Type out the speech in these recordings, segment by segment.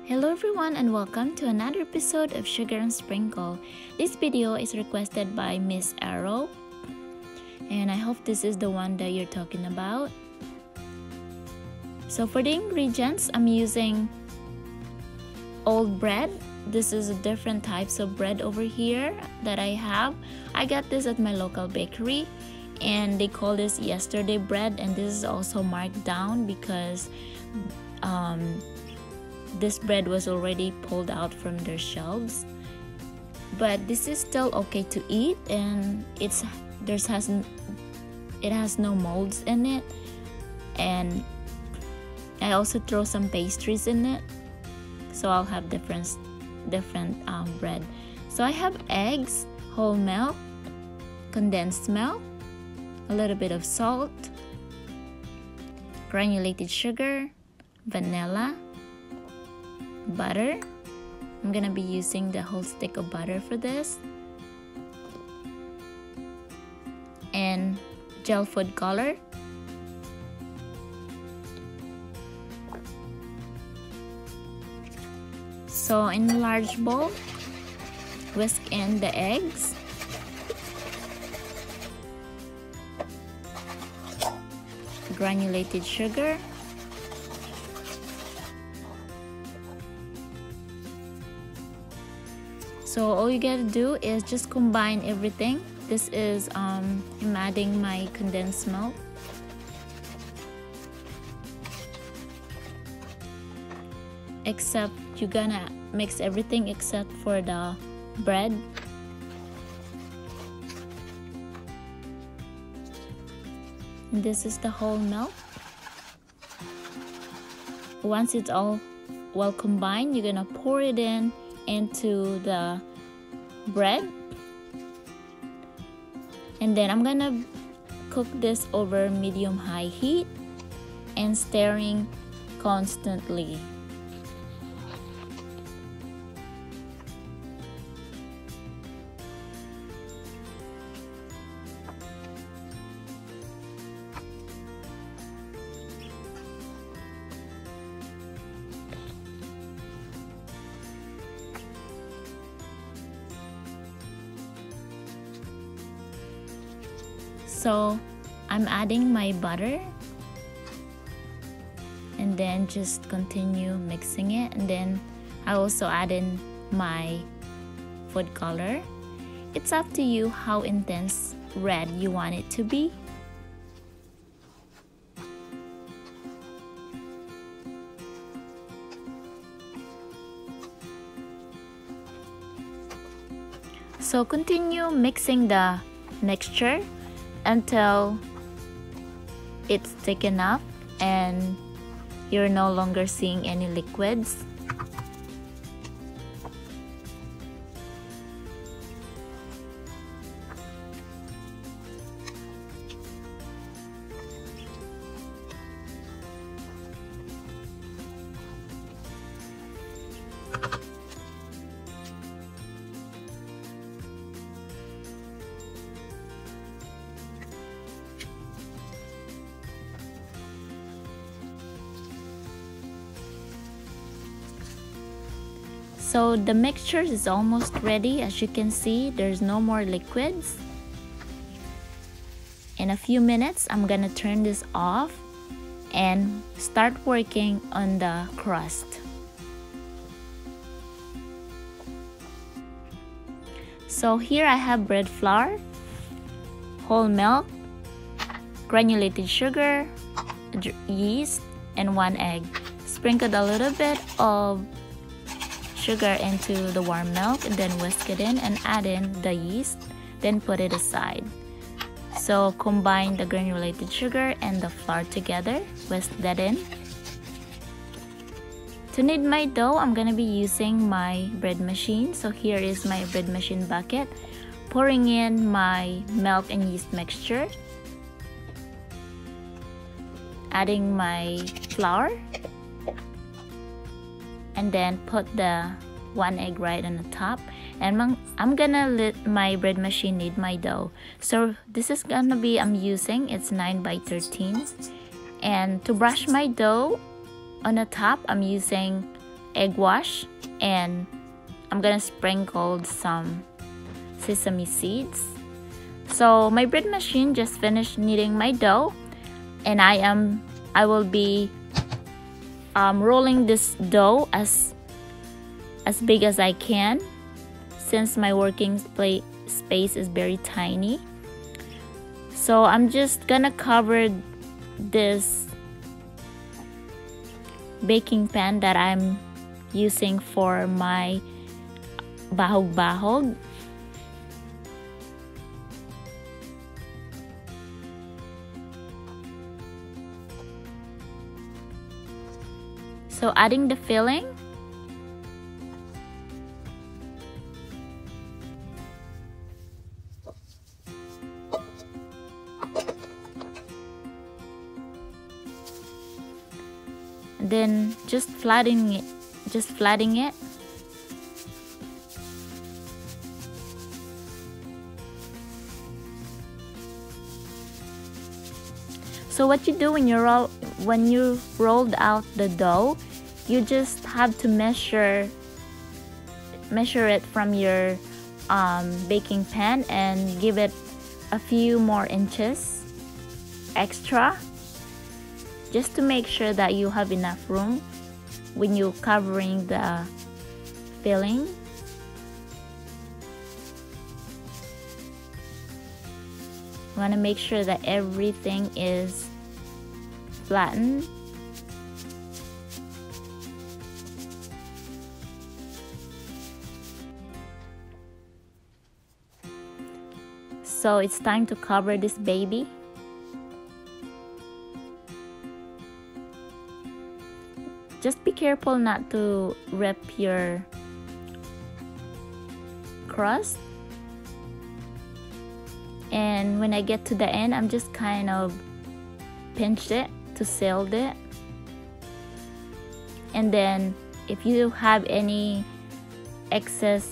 Hello everyone and welcome to another episode of Sugar and Sprinkle. This video is requested by Miss Arrow and I hope this is the one that you're talking about. So for the ingredients, I'm using old bread. This is different types of bread over here that I have. I got this at my local bakery and they call this yesterday bread, and this is also marked down because this bread was already pulled out from their shelves, but this is still okay to eat, and it has no molds in it. And I also throw some pastries in it, so I'll have different bread. So I have eggs, whole milk, condensed milk, a little bit of salt, granulated sugar, vanilla, butter. I'm gonna be using the whole stick of butter for this, and gel food color, so in a large bowl, whisk in the eggs, granulated sugar, so all you gotta do is just combine everything. This is I'm adding my condensed milk, except you're gonna mix everything except for the bread. And this is the whole milk. Once it's all well combined, you're gonna pour it into the bread, and then I'm gonna cook this over medium-high heat and stirring constantly. So I'm adding my butter and then just continue mixing it, and then I also add in my food color. It's up to you how intense red you want it to be. So continue mixing the mixture until it's thick enough and you're no longer seeing any liquids. So the mixture is almost ready. As you can see, there's no more liquids. In a few minutes, I'm gonna turn this off and start working on the crust. So here I have bread flour, whole milk, granulated sugar, yeast, and 1 egg. Sprinkled a little bit of sugar into the warm milk, and then whisk it in and add in the yeast, then put it aside. So combine the granulated sugar and the flour together, whisk that in. To knead my dough, I'm gonna be using my bread machine. So here is my bread machine bucket, pouring in my milk and yeast mixture, adding my flour, and then put the 1 egg right on the top, and I'm gonna let my bread machine knead my dough. So this is gonna be, I'm using, it's 9 by 13, and to brush my dough on the top, I'm using egg wash, and I'm gonna sprinkle some sesame seeds. So my bread machine just finished kneading my dough, and I will be rolling this dough as big as I can, since my working space is very tiny. So I'm just gonna cover this baking pan that I'm using for my bahug. So adding the filling. Then just flattening it. So what you do when you rolled out the dough, you just have to measure it from your baking pan and give it a few more inches extra, just to make sure that you have enough room when you're covering the filling. You want to make sure that everything is flattened. So it's time to cover this baby. Just be careful not to rip your crust. And when I get to the end, I'm just kind of pinched it to seal it. And then if you have any excess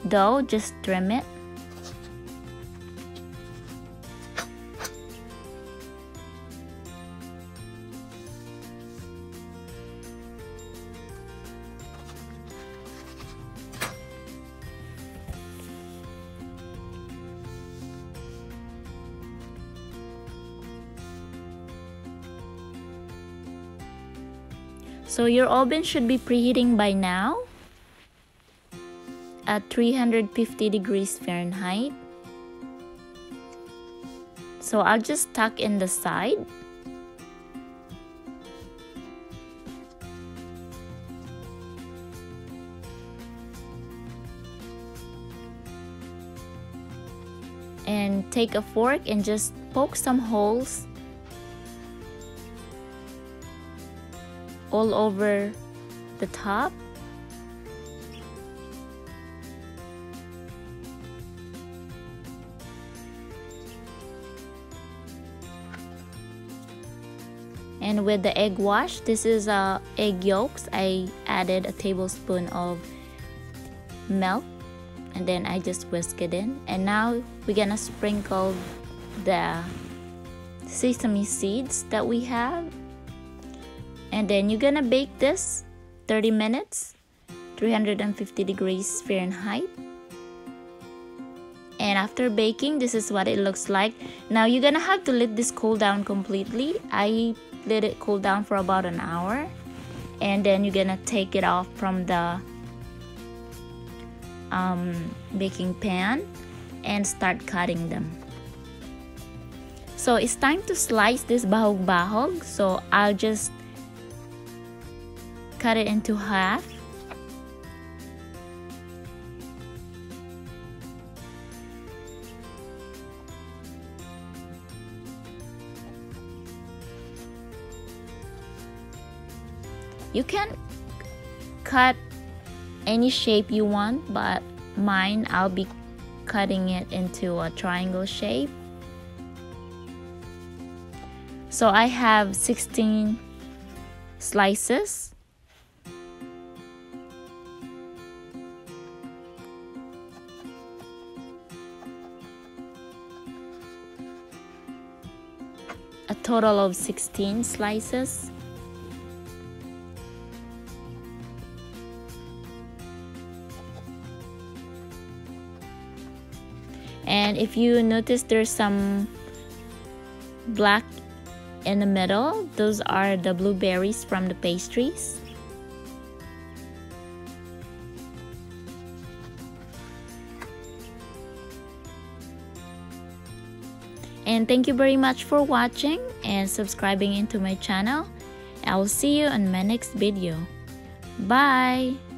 dough, just trim it. So your oven should be preheating by now at 350 degrees Fahrenheit. So I'll just tuck in the side. And take a fork and just poke some holes all over the top. And with the egg wash, this is egg yolks. I added a tablespoon of milk, and then I just whisk it in. And now we're gonna sprinkle the sesame seeds that we have. And then you're gonna bake this 30 minutes, 350 degrees Fahrenheit. And after baking, this is what it looks like. Now you're gonna have to let this cool down completely. I let it cool down for about an hour. And then you're gonna take it off from the baking pan and start cutting them. So it's time to slice this bahug. So I'll just cut it into half. You can cut any shape you want, but mine, I'll be cutting it into a triangle shape. So I have 16 slices. A total of 16 slices. And if you notice there's some black in the middle, those are the blueberries from the pastries. And thank you very much for watching and subscribing into my channel. I will see you on my next video. Bye!